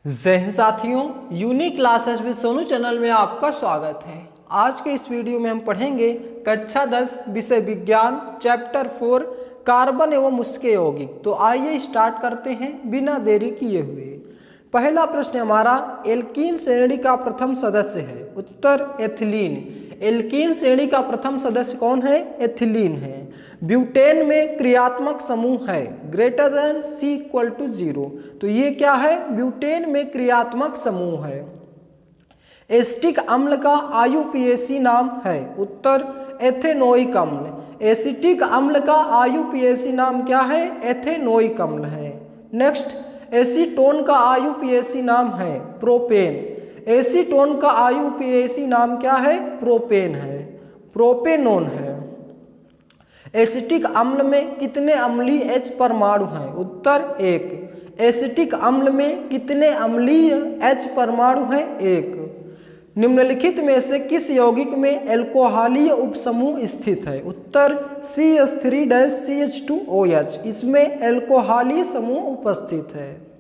जय हिंद साथियों, unique classes with Sonu channel में आपका स्वागत है। आज के इस वीडियो में हम पढ़ेंगे कक्षा 10 विषय विज्ञान चैप्टर 4 कार्बन एवं उसके यौगिक। तो आइए स्टार्ट करते हैं बिना देरी किए हुए। पहला प्रश्न हमारा, एल्कीन श्रेणी का प्रथम सदस्य है। उत्तर एथिलीन। एल्कीन श्रेणी का प्रथम सदस्य कौन है? एथिलीन है। ब्यूटेन में क्रियात्मक समूह है greater than C equal to 0। तो ये क्या है? ब्यूटेन में क्रियात्मक समूह है। एसिटिक अम्ल का IUPAC नाम है। उत्तर एथेनोइक अम्ल। एसिटिक अम्ल का IUPAC नाम क्या है? एथेनोइक अम्ल है। नेक्स्ट, एसीटोन का IUPAC नाम है प्रोपेन। एसीटोन का IUPAC नाम क्या है? प्रोपेन है, प्रोपेनोन है। एसिटिक अम्ल में कितने अम्लीय H परमाणु हैं? उत्तर 1। एसिटिक अम्ल में कितने अम्लीय H परमाणु हैं? 1। निम्नलिखित में से किस यौगिक में एल्कोहलीय उपसमूह स्थित है? उत्तर CH3-CH2OH। इसमें एल्कोहलीय समूह उपस्थित है।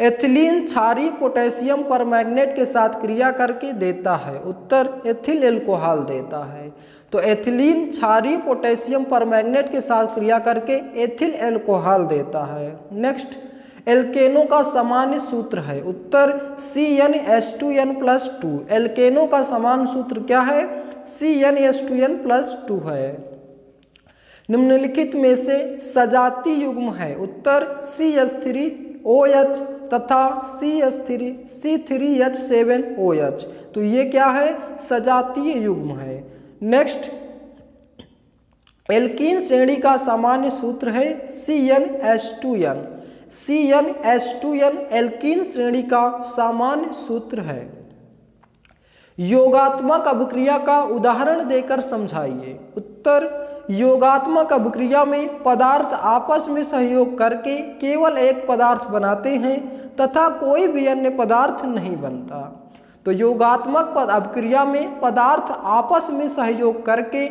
एथिलीन क्षारीय पोटेशियम परमैंगनेट के साथ क्रिया करके देता है। उत्तर एथिल एल्कोहल देता है। तो एथिलीन क्षारीय पोटेशियम परमैंगनेट के साथ क्रिया करके एथिल एल्कोहल देता है। नेक्स्ट, एल्केनो का सामान्य सूत्र है। उत्तर CnH2n+2। एल्केनो का सामान्य सूत्र क्या है? CnH2n+2 है। निम्नलिखित में से सजातीय युग्म है। उत्तर CH3OH तथा C3H7OH। तो ये क्या है? सजातीय युग्म है। नेक्स्ट, एल्कीन श्रेणी का सामान्य सूत्र है CnH2n। CnH2n एल्कीन श्रेणी का सामान्य सूत्र है। योगात्मक अभिक्रिया का उदाहरण देकर समझाइए। उत्तर योगात्मक अभिक्रिया में पदार्थ आपस में सहयोग करके केवल एक पदार्थ बनाते हैं तथा कोई भी अन्य पदार्थ नहीं बनता। तो योगात्मक अभिक्रिया में पदार्थ आपस में सहयोग करके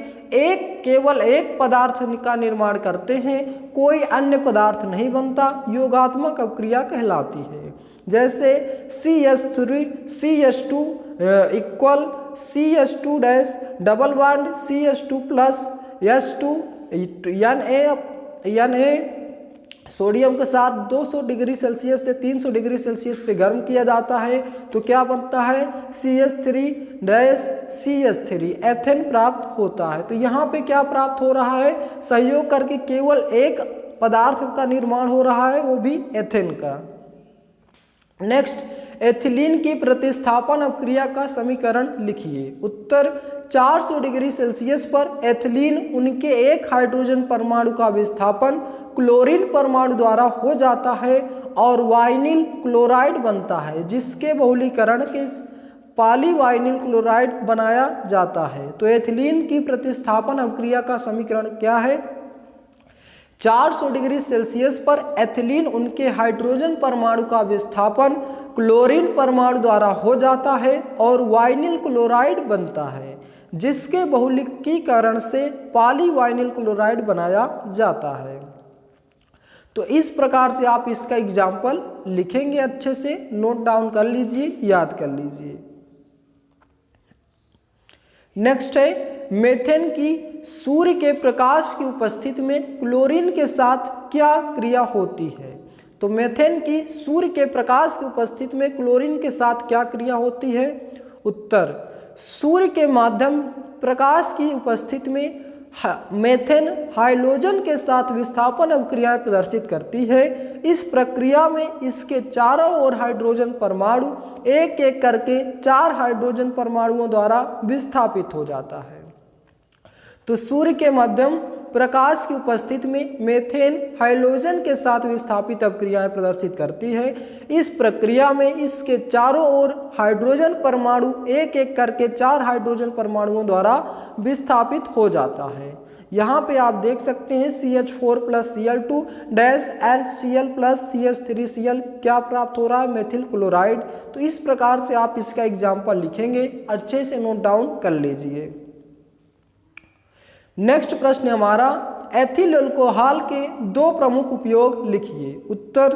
केवल एक पदार्थ का निर्माण करते हैं, कोई अन्य पदार्थ नहीं बनता। योगात्मक अभिक्रिया कहलाती है। जैसे CH3CH2 equal CH2 dash double bond CH2 plus H2 Na sodium के साथ 200 डिग्री सेल्सियस से 300 डिग्री सेल्सियस पे गर्म किया जाता है तो क्या बनता है? CH3-CH3 एथेन प्राप्त होता है। तो यहाँ पे क्या प्राप्त हो रहा है? सहयोग करके केवल एक पदार्थ का निर्माण हो रहा है, वो भी एथेन का। नेक्स्ट, एथिलीन की प्रतिस्थापन अभिक्रिया का समीकरण लिखिए। उत्तर 400 डिग्री सेल्सियस पर एथिलीन उनके एक हाइड्रोजन परमाणु का विस्थापन क्लोरीन परमाणु द्वारा हो जाता है और वाइनिल क्लोराइड बनता है, जिसके बहुलीकरण के पॉलीवाइनिल क्लोराइड बनाया जाता है। तो एथिलीन की प्रतिस्थापन अभिक्रिया का समीकरण क्या है? 400 डिग्री सेल्सियस पर एथिलीन उनके हाइड्रोजन परमाणु का विस्थापन क्लोरीन परमाणु द्वारा हो जाता है और वाइनिल क्लोराइड बनता है, जिसके बहुलीकरण से पॉलीवाइनिल क्लोराइड बनाया जाता है। तो इस प्रकार से आप इसका एग्जाम्पल लिखेंगे, अच्छे से नोट डाउन कर लीजिए, याद कर लीजिए। नेक्स्ट है, मेथेन की सूर्य के प्रकाश की उपस्थिति में क्लोरीन के साथ क्या क्रिया होती है? तो मेथेन की सूर्य के प्रकाश की उपस्थिति में क्लोरीन के साथ क्या क्रिया होती है? उत्तर सूर्य के माध्यम प्रकाश की उपस्थिति में मेथेन हाइड्रोजन के साथ विस्थापन अभिक्रियाएं प्रदर्शित करती है। इस प्रक्रिया में इसके चारों ओर हाइड्रोजन परमाणु एक एक करके 4 हाइड्रोजन परमाणुओं द्वारा विस्थापित हो जाता है। तो सूर्य के माध्यम प्रकाश की उपस्थिति में मेथेन हाइड्रोजन के साथ विस्थापित अभिक्रियाएं प्रदर्शित करती है। इस प्रक्रिया में इसके चारों ओर हाइड्रोजन परमाणु एक एक करके 4 हाइड्रोजन परमाणुओं द्वारा विस्थापित हो जाता है। यहाँ पे आप देख सकते हैं CH4+Cl2 डैश HCl+CH3Cl क्या प्राप्त हो रहा है? Methyl chloride. तो इस प्रकार से आप इसका एग्जाम्पल लिखेंगे, अच्छे से नोट डाउन कर लीजिए। नेक्स्ट प्रश्न हमारा, एथिल अल्कोहल के 2 प्रमुख उपयोग लिखिए। उत्तर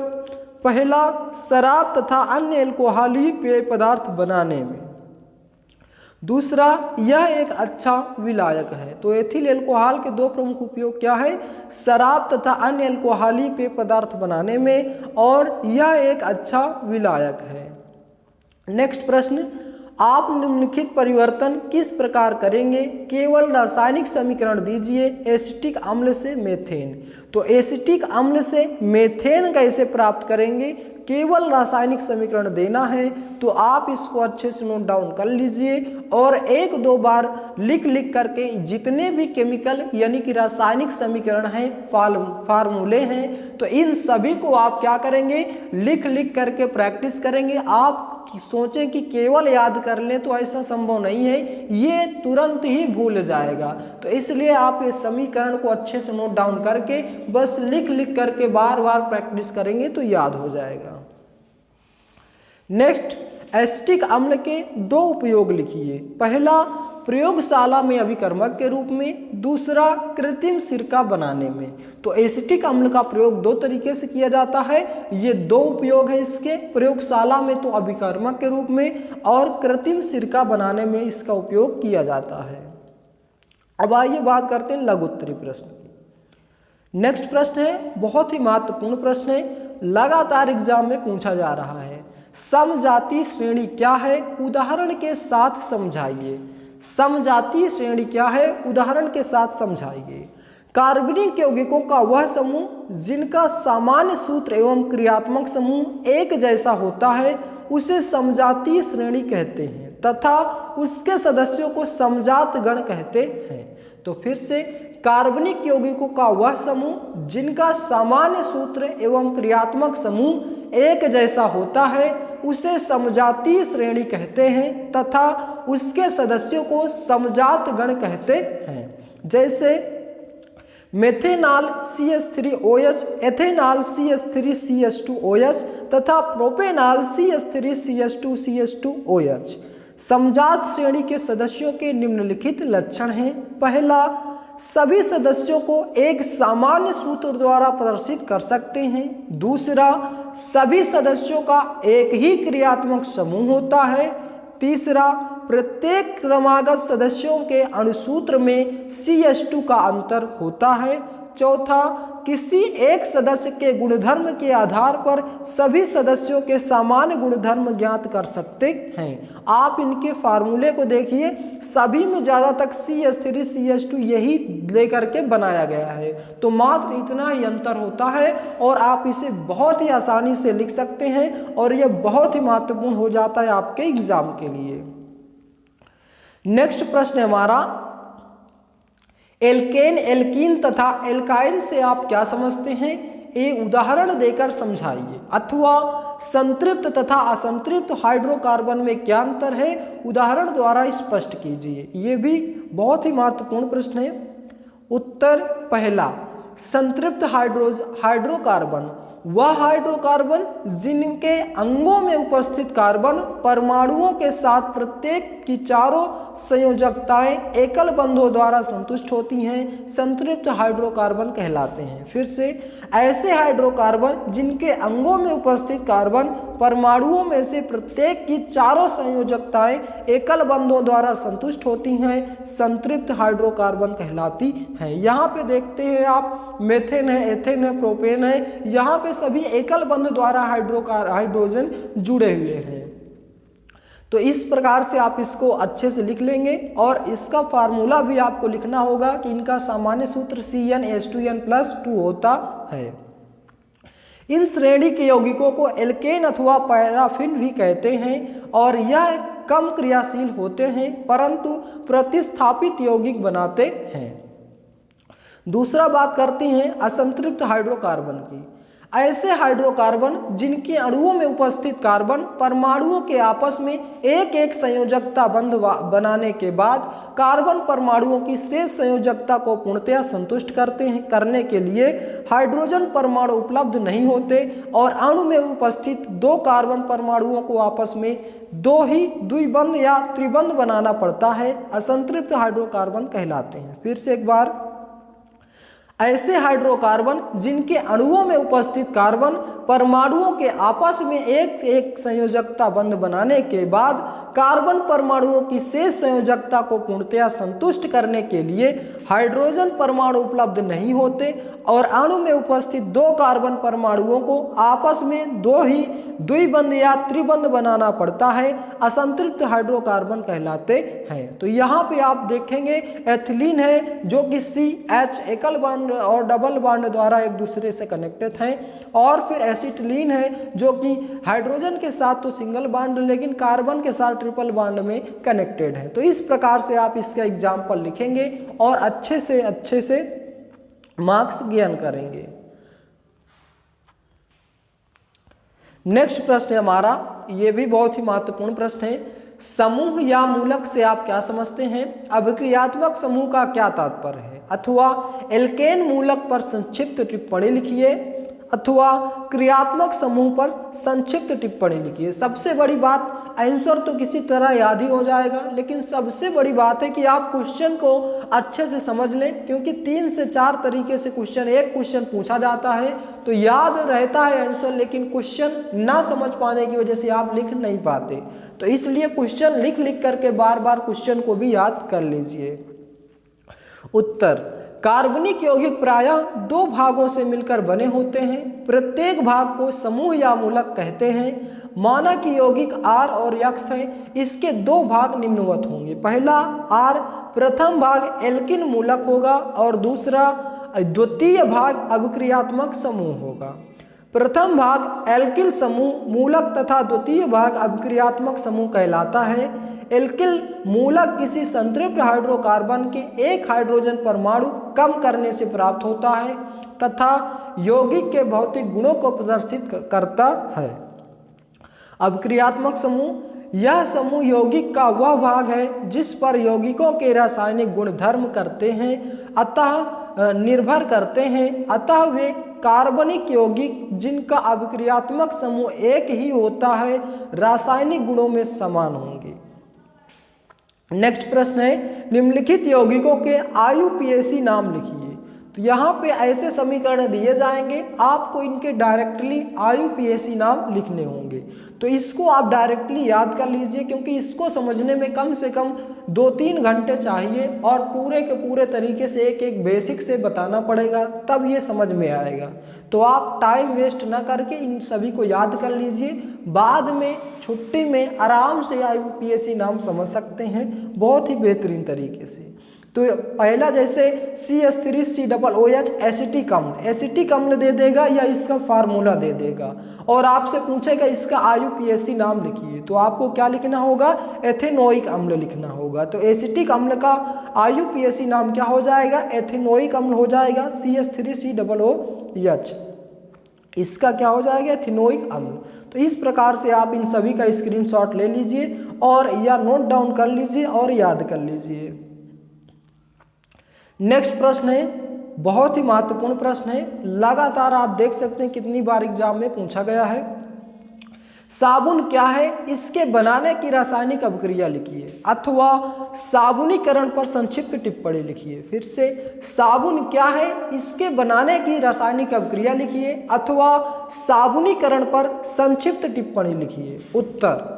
पहला, शराब तथा अन्य अल्कोहली पेय पदार्थ बनाने में। दूसरा, यह एक अच्छा विलायक है। तो एथिल अल्कोहल के दो प्रमुख उपयोग क्या है? शराब तथा अन्य अल्कोहली पेय पदार्थ बनाने में, और यह एक अच्छा विलायक है। नेक्स्ट प्रश्न, आप निम्नलिखित परिवर्तन किस प्रकार करेंगे? केवल रासायनिक समीकरण दीजिए एसिटिक अम्ल से मेथेन। तो एसिटिक अम्ल से मेथेन कैसे प्राप्त करेंगे? केवल रासायनिक समीकरण देना है, तो आप इसको अच्छे से नोट डाउन कर लीजिए और एक दो बार लिख करके जितने भी केमिकल यानी कि रासायनिक समीकरण हैं, फार्मूले हैं, तो इन सभी को आप क्या करेंगे? लिख करके प्रैक्टिस करेंगे। आप सोचें कि केवल याद कर लें तो ऐसा संभव नहीं है, ये तुरंत ही भूल जाएगा। तो इसलिए आप इस समीकरण को अच्छे से नोट डाउन करके बस लिख करके बार बार प्रैक्टिस करेंगे तो याद हो जाएगा। नेक्स्ट, एसिटिक अम्ल के दो उपयोग लिखिए। पहला, प्रयोगशाला में अभिकर्मक के रूप में, दूसरा कृत्रिम सिरका बनाने में। तो एसिटिक अम्ल का प्रयोग दो तरीके से किया जाता है। ये दो उपयोग है इसके, प्रयोगशाला में तो अभिकर्मक के रूप में और कृत्रिम सिरका बनाने में इसका उपयोग किया जाता है। अब आइए बात करते हैं लघुत्तरी प्रश्न की। नेक्स्ट प्रश्न है, बहुत ही महत्वपूर्ण प्रश्न है, लगातार एग्जाम में पूछा जा रहा है। समजातीय श्रेणी क्या है? उदाहरण के साथ समझाइए। समजातीय श्रेणी क्या है? उदाहरण के साथ समझाइए। कार्बनिक यौगिकों का वह समूह जिनका सामान्य सूत्र एवं क्रियात्मक समूह एक जैसा होता है उसे समजातीय श्रेणी कहते हैं तथा उसके सदस्यों को समजात गण कहते हैं। तो फिर से, कार्बनिक यौगिकों का वह समूह जिनका सामान्य सूत्र एवं क्रियात्मक समूह एक जैसा होता है उसे समजातीय श्रेणी कहते हैं तथा उसके सदस्यों को समजात गण कहते हैं। जैसे मेथेनॉल CH3OH, एथेनॉल CH3CH2OH तथा प्रोपेनॉल CH3CH2CH2OH। समजात श्रेणी के सदस्यों के निम्नलिखित लक्षण हैं। पहला, सभी सदस्यों को एक सामान्य सूत्र द्वारा प्रदर्शित कर सकते हैं। दूसरा, सभी सदस्यों का एक ही क्रियात्मक समूह होता है। तीसरा, प्रत्येक क्रमागत सदस्यों के अणुसूत्र में CH2 का अंतर होता है। चौथा, किसी एक सदस्य के गुणधर्म के आधार पर सभी सदस्यों के सामान्य गुणधर्म ज्ञात कर सकते हैं। आप इनके फार्मूले को देखिए, सभी में ज़्यादातर CH3CH2 यही लेकर के बनाया गया है। तो मात्र इतना ही अंतर होता है और आप इसे बहुत ही आसानी से लिख सकते हैं और यह बहुत ही महत्वपूर्ण हो जाता है आपके एग्जाम के लिए। नेक्स्ट प्रश्न है हमारा, एल्केन, एल्कीन तथा एल्काइन से आप क्या समझते हैं? एक उदाहरण देकर समझाइए। अथवा संतृप्त तथा असंतृप्त हाइड्रोकार्बन में क्या अंतर है? उदाहरण द्वारा स्पष्ट कीजिए। ये भी बहुत ही महत्वपूर्ण प्रश्न है। उत्तर पहला, संतृप्त हाइड्रोकार्बन वह हाइड्रोकार्बन जिनके अंगों में उपस्थित कार्बन परमाणुओं के साथ प्रत्येक की चारों संयोजकताएं एकल बंधों द्वारा संतुष्ट होती हैं, संतृप्त हाइड्रोकार्बन कहलाते हैं। फिर से, ऐसे हाइड्रोकार्बन जिनके अंगों में उपस्थित कार्बन परमाणुओं में से प्रत्येक की चारों संयोजकताएं एकल बंधों द्वारा संतुष्ट होती हैं, संतृप्त हाइड्रोकार्बन कहलाती हैं। यहाँ पे देखते हैं आप, मेथेन है, एथेन है, प्रोपेन है, यहाँ पे सभी एकल बंध द्वारा हाइड्रोजन जुड़े हुए हैं। तो इस प्रकार से आप इसको अच्छे से लिख लेंगे और इसका फार्मूला भी आपको लिखना होगा कि इनका सामान्य सूत्र CnH2n+2 होता है। इन श्रेणी के यौगिकों को एल्केन अथवा पैराफिन भी कहते हैं और यह कम क्रियाशील होते हैं परंतु प्रतिस्थापित यौगिक बनाते हैं। दूसरा बात करते हैं असंतृप्त हाइड्रोकार्बन की। ऐसे हाइड्रोकार्बन जिनके अणुओं में उपस्थित कार्बन परमाणुओं के आपस में एक एक संयोजकता बंध बनाने के बाद कार्बन परमाणुओं की शेष संयोजकता को पूर्णतया संतुष्ट करने के लिए हाइड्रोजन परमाणु उपलब्ध नहीं होते और अणु में उपस्थित दो कार्बन परमाणुओं को आपस में दो ही द्विबंध या त्रिबंध बनाना पड़ता है, असंतृप्त हाइड्रोकार्बन कहलाते हैं। फिर से एक बार, ऐसे हाइड्रोकार्बन जिनके अणुओं में उपस्थित कार्बन परमाणुओं के आपस में एक एक संयोजकता बंध बनाने के बाद कार्बन परमाणुओं की शेष संयोजकता को पूर्णतया संतुष्ट करने के लिए हाइड्रोजन परमाणु उपलब्ध नहीं होते और अणु में उपस्थित दो कार्बन परमाणुओं को आपस में दो ही द्विबंध या त्रिबंध बनाना पड़ता है, असंतृप्त हाइड्रोकार्बन कहलाते हैं। तो यहाँ पे आप देखेंगे एथिलीन है जो कि CH एकल बॉन्ड और डबल बॉन्ड द्वारा एक दूसरे से कनेक्टेड हैं, और फिर एसिटिलीन है जो कि हाइड्रोजन के साथ तो सिंगल बॉन्ड लेकिन कार्बन के साथ ट्रिपल बॉन्ड में कनेक्टेड है। तो इस प्रकार से आप इसका एग्जाम्पल लिखेंगे और अच्छे से मार्क्स गेन करेंगे। नेक्स्ट प्रश्न है हमारा, ये भी बहुत ही महत्वपूर्ण प्रश्न है। समूह या मूलक से आप क्या समझते हैं? अभिक्रियात्मक समूह का क्या तात्पर्य है? अथवा एल्केन मूलक पर संक्षिप्त टिप्पणी लिखिए अथवा क्रियात्मक समूह पर संक्षिप्त टिप्पणी लिखिए। सबसे बड़ी बात, आंसर तो किसी तरह याद ही हो जाएगा, लेकिन सबसे बड़ी बात है कि आप क्वेश्चन को अच्छे से समझ लें, क्योंकि 3 से 4 तरीके से एक क्वेश्चन पूछा जाता है तो याद रहता है आंसर, लेकिन क्वेश्चन ना समझ पाने की वजह से आप लिख नहीं पाते। तो इसलिए क्वेश्चन लिख करके बार बार क्वेश्चन को भी याद कर लीजिए। उत्तर, कार्बनिक यौगिक प्रायः 2 भागों से मिलकर बने होते हैं। प्रत्येक भाग को समूह या मूलक कहते हैं। माना कि यौगिक R और X है, इसके 2 भाग निम्नवत होंगे। पहला R, प्रथम भाग एल्किन मूलक होगा और दूसरा द्वितीय भाग अभिक्रियात्मक समूह होगा। प्रथम भाग एल्किल समूह मूलक तथा द्वितीय भाग अभिक्रियात्मक समूह कहलाता है। एल्किल मूलक किसी संतृप्त हाइड्रोकार्बन के एक हाइड्रोजन परमाणु कम करने से प्राप्त होता है तथा यौगिक के भौतिक गुणों को प्रदर्शित करता है। अभिक्रियात्मक समूह, यह समूह यौगिक का वह भाग है जिस पर यौगिकों के रासायनिक गुणधर्म निर्भर करते हैं, अतः वे कार्बनिक यौगिक जिनका अभिक्रियात्मक समूह एक ही होता है रासायनिक गुणों में समान होंगे। नेक्स्ट प्रश्न है, निम्नलिखित यौगिकों के IUPAC नाम लिखिए। तो यहाँ पे ऐसे समीकरण दिए जाएंगे, आपको इनके डायरेक्टली IUPAC नाम लिखने होंगे। तो इसको आप डायरेक्टली याद कर लीजिए, क्योंकि इसको समझने में कम से कम 2-3 घंटे चाहिए और पूरे के पूरे तरीके से एक बेसिक से बताना पड़ेगा, तब ये समझ में आएगा। तो आप टाइम वेस्ट ना करके इन सभी को याद कर लीजिए, बाद में छुट्टी में आराम से IUPAC नाम समझ सकते हैं बहुत ही बेहतरीन तरीके से। तो पहला जैसे CH3COOH एसिटिक अम्ल दे देगा या इसका फार्मूला दे देगा और आपसे पूछेगा इसका IUPAC नाम लिखिए, तो आपको क्या लिखना होगा? एथेनोइक अम्ल लिखना होगा। तो एसिटिक अम्ल का IUPAC नाम क्या हो जाएगा? एथेनोइक अम्ल हो जाएगा, CH3COOH। इसका क्या हो जाएगा? एथेनोइक अम्ल। तो इस प्रकार से आप इन सभी का स्क्रीनशॉट ले लीजिए और या नोट डाउन कर लीजिए और याद कर लीजिए। नेक्स्ट प्रश्न है, बहुत ही महत्वपूर्ण प्रश्न है, लगातार आप देख सकते हैं कितनी बार एग्जाम में पूछा गया है। साबुन क्या है? इसके बनाने की रासायनिक अभिक्रिया लिखिए अथवा साबुनीकरण पर संक्षिप्त टिप्पणी लिखिए। फिर से, साबुन क्या है? इसके बनाने की रासायनिक अभिक्रिया लिखिए अथवा साबुनीकरण पर संक्षिप्त टिप्पणी लिखिए। उत्तर,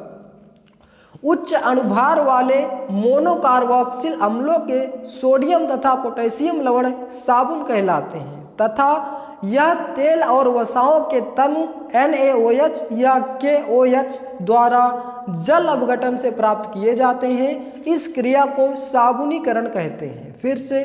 उच्च अणुभार वाले मोनोकार्बोक्सिल अम्लों के सोडियम तथा पोटेशियम लवण साबुन कहलाते हैं तथा यह तेल और वसाओं के तनु NaOH या KOH द्वारा जल अपघटन से प्राप्त किए जाते हैं। इस क्रिया को साबुनीकरण कहते हैं। फिर से,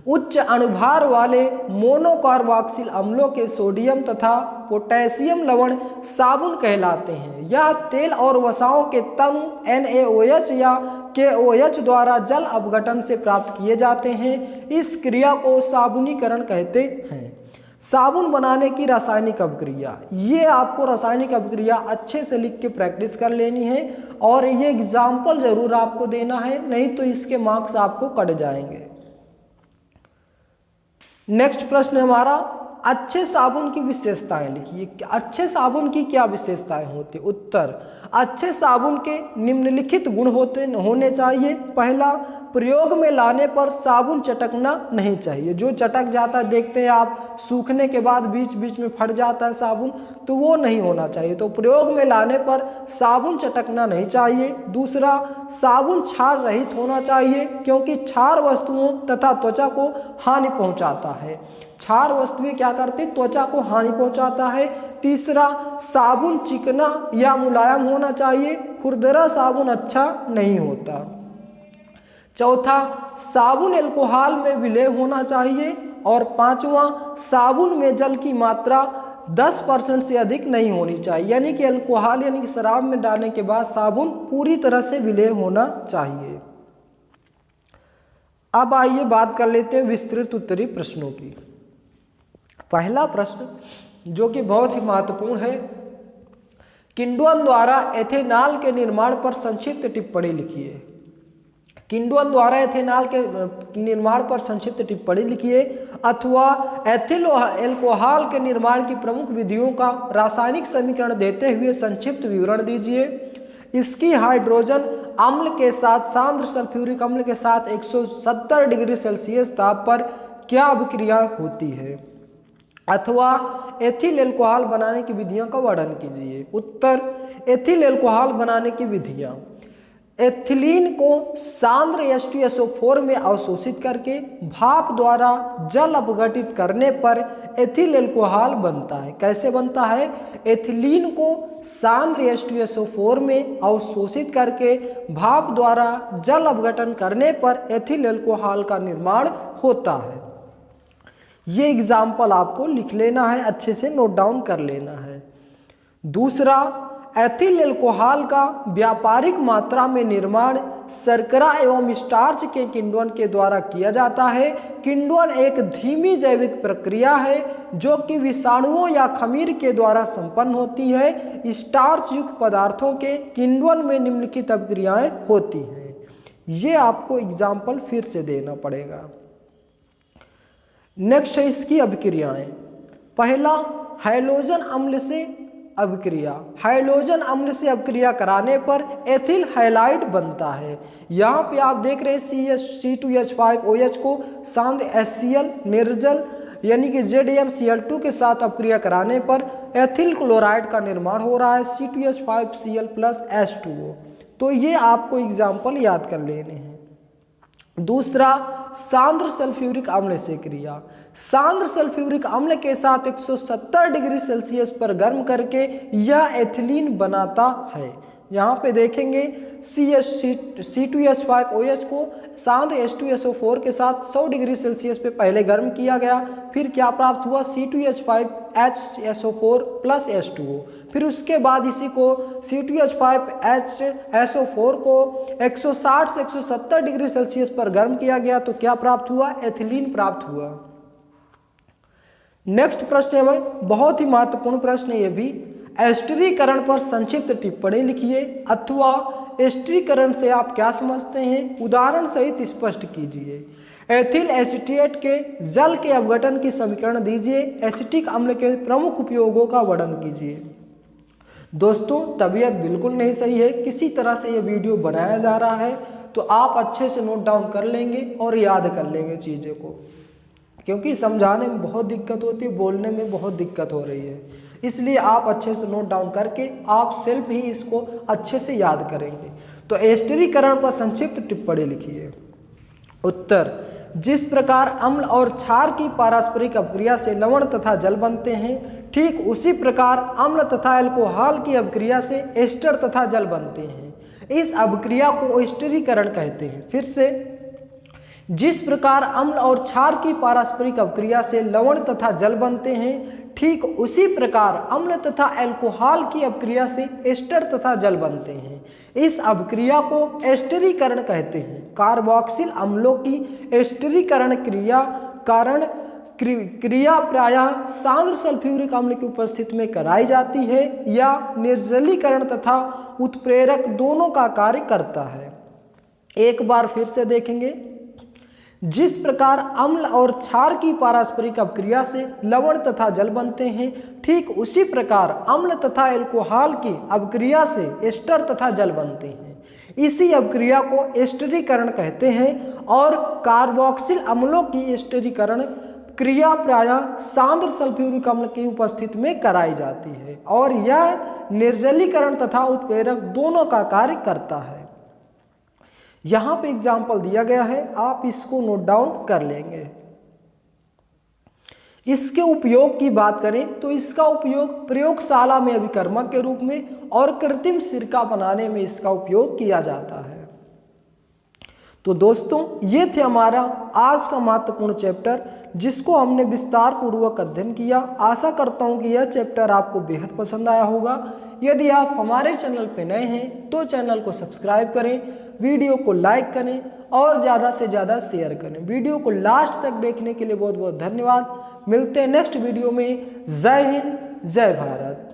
उच्च अणुभार वाले मोनोकार्बोक्सिल अम्लों के सोडियम तथा पोटेशियम लवण साबुन कहलाते हैं। यह तेल और वसाओं के तनु NaOH या KOH द्वारा जल अपघटन से प्राप्त किए जाते हैं। इस क्रिया को साबुनीकरण कहते हैं। साबुन बनाने की रासायनिक अभिक्रिया, ये आपको रासायनिक अभिक्रिया अच्छे से लिख के प्रैक्टिस कर लेनी है और ये एग्जाम्पल जरूर आपको देना है, नहीं तो इसके मार्क्स आपको कट जाएंगे। नेक्स्ट प्रश्न हमारा, अच्छे साबुन की विशेषताएं लिखिए। अच्छे साबुन की क्या विशेषताएं होती? उत्तर, अच्छे साबुन के निम्नलिखित गुण होने चाहिए। पहला, प्रयोग में लाने पर साबुन चटकना नहीं चाहिए। जो चटक जाता है, देखते हैं आप, सूखने के बाद बीच बीच में फट जाता है साबुन, तो वो नहीं होना चाहिए। तो प्रयोग में लाने पर साबुन चटकना नहीं चाहिए। दूसरा, साबुन क्षार रहित होना चाहिए, क्योंकि क्षार वस्तुओं तथा त्वचा को हानि पहुंचाता है। क्षार वस्तुएं क्या करती? त्वचा को हानि पहुंचाता है। तीसरा, साबुन चिकना या मुलायम होना चाहिए, खुरदरा साबुन अच्छा नहीं होता। चौथा, साबुन अल्कोहल में विलय होना चाहिए। और पांचवा, साबुन में जल की मात्रा 10% से अधिक नहीं होनी चाहिए, यानी कि अल्कोहल यानी कि शराब में डालने के बाद साबुन पूरी तरह से विलय होना चाहिए। अब आइए बात कर लेते हैं विस्तृत उत्तरी प्रश्नों की। पहला प्रश्न जो कि बहुत ही महत्वपूर्ण है, किंडवन द्वारा एथेनॉल के निर्माण पर संक्षिप्त टिप्पणी लिखिए। किंडवन द्वारा एथेनॉल के निर्माण पर संक्षिप्त टिप्पणी लिखिए, अथवा एथिल अल्कोहल के निर्माण की प्रमुख विधियों का रासायनिक समीकरण देते हुए संक्षिप्त विवरण दीजिए। इसकी हाइड्रोजन अम्ल के साथ सांद्र सल्फ्यूरिक अम्ल के साथ 170 डिग्री सेल्सियस ताप पर क्या अभिक्रिया होती है? अथवा एथिल अल्कोहल बनाने की विधियों का वर्णन कीजिए। उत्तर, एथिल अल्कोहल बनाने की विधियां, एथिलीन को सांद्र H2SO4 में अवशोषित करके भाप द्वारा जल अपघटित करने पर एथिल अल्कोहल बनता है। कैसे बनता है? एथिलीन को सांद्र H2SO4 में अवशोषित करके भाप द्वारा जल अपघटन करने पर एथिल अल्कोहल का निर्माण होता है। ये एग्जाम्पल आपको लिख लेना है, अच्छे से नोट डाउन कर लेना है। दूसरा, एथिल अल्कोहल का व्यापारिक मात्रा में निर्माण शर्करा एवं स्टार्च के किण्वन के द्वारा किया जाता है। किण्वन एक धीमी जैविक प्रक्रिया है जो कि विषाणुओं या खमीर के द्वारा संपन्न होती है। स्टार्च युक्त पदार्थों के किण्वन में निम्नलिखित अभिक्रियाएं होती हैं। ये आपको एग्जाम्पल फिर से देना पड़ेगा। नेक्स्ट है इसकी अभिक्रियाएं। पहला, हैलोजन अम्ल से अभिक्रिया। हैलोजन अम्ल से अभिक्रिया कराने पर एथिल हैलाइड बनता है। यहाँ पे आप देख रहे हैं C2H5OH को सांद्र HCl निर्जल यानी कि ZaMCl2 के साथ अभिक्रिया कराने पर एथिल क्लोराइड का निर्माण हो रहा है, C2H5Cl + H2O। तो ये आपको एग्जाम्पल याद कर लेने हैं। दूसरा, सांद्र सल्फ्यूरिक अम्ल से क्रिया। सांद्र सल्फ्यूरिक अम्ल के साथ 170 डिग्री सेल्सियस पर गर्म करके यह एथिलीन बनाता है। यहाँ पे देखेंगे C2H5OH को सांद्र H2SO4 के साथ 100 डिग्री सेल्सियस पे पहले गर्म किया गया, फिर क्या प्राप्त हुआ? C2H5HSO4 + H2O। फिर उसके बाद इसी को C2H5HSO4 को 160 से 170 डिग्री सेल्सियस पर गर्म किया गया, तो क्या प्राप्त हुआ? एथिलीन प्राप्त हुआ। नेक्स्ट प्रश्न है बहुत ही महत्वपूर्ण प्रश्न है ये भी, एस्टरीकरण पर संक्षिप्त टिप्पणी लिखिए, अथवा एस्टरीकरण से आप क्या समझते हैं, उदाहरण सहित स्पष्ट कीजिए। एथिल एसीटेट के जल के अपघटन की समीकरण दीजिए। एसिटिक अम्ल के प्रमुख उपयोगों का वर्णन कीजिए। दोस्तों, तबीयत बिल्कुल नहीं सही है, किसी तरह से ये वीडियो बनाया जा रहा है, तो आप अच्छे से नोट डाउन कर लेंगे और याद कर लेंगे चीज़ों को, क्योंकि समझाने में बहुत दिक्कत होती है, बोलने में बहुत दिक्कत हो रही है, इसलिए आप अच्छे से नोट डाउन करके आप सेल्फ ही इसको अच्छे से याद करेंगे। तो एस्टरीकरण पर संक्षिप्त टिप्पणी लिखिए। उत्तर, जिस प्रकार अम्ल और क्षार की पारस्परिक अभिक्रिया से लवण तथा जल बनते हैं, ठीक उसी प्रकार अम्ल तथा अल्कोहल की अभिक्रिया से एस्टर तथा जल बनते हैं। इस अभिक्रिया को एस्टरीकरण कहते हैं। फिर से, जिस प्रकार अम्ल और क्षार की पारस्परिक अभिक्रिया से लवण तथा जल बनते हैं, ठीक उसी प्रकार अम्ल तथा अल्कोहल की अभिक्रिया से एस्टर तथा जल बनते हैं। इस अभिक्रिया को एस्टरीकरण कहते हैं। कार्बोक्सिल अम्लों की एस्टरीकरण क्रिया प्रायः सांद्र सल्फ्यूरिक अम्ल की उपस्थिति में कराई जाती है या निर्जलीकरण तथा उत्प्रेरक दोनों का कार्य करता है। एक बार फिर से देखेंगे, जिस प्रकार अम्ल और क्षार की पारस्परिक अभिक्रिया से लवण तथा जल बनते हैं, ठीक उसी प्रकार अम्ल तथा एल्कोहल की अभिक्रिया से एस्टर तथा जल बनते हैं। इसी अभिक्रिया को एस्टरीकरण कहते हैं और कार्बोक्सिल अम्लों की एस्टरीकरण क्रिया प्रायः सांद्र सल्फ्यूरिक अम्ल की उपस्थिति में कराई जाती है और यह निर्जलीकरण तथा उत्प्रेरक दोनों का कार्य करता है। यहां पे एग्जाम्पल दिया गया है, आप इसको नोट डाउन कर लेंगे। इसके उपयोग की बात करें तो इसका उपयोग प्रयोगशाला में अभिकर्मक के रूप में और कृत्रिम सिरका बनाने में इसका उपयोग किया जाता है। तो दोस्तों, ये थे हमारा आज का महत्वपूर्ण चैप्टर, जिसको हमने विस्तार पूर्वक अध्ययन किया। आशा करता हूँ कि यह चैप्टर आपको बेहद पसंद आया होगा। यदि आप हमारे चैनल पर नए हैं तो चैनल को सब्सक्राइब करें, वीडियो को लाइक करें और ज़्यादा से ज़्यादा शेयर करें। वीडियो को लास्ट तक देखने के लिए बहुत बहुत धन्यवाद। मिलते हैं नेक्स्ट वीडियो में। जय हिंद, जय भारत।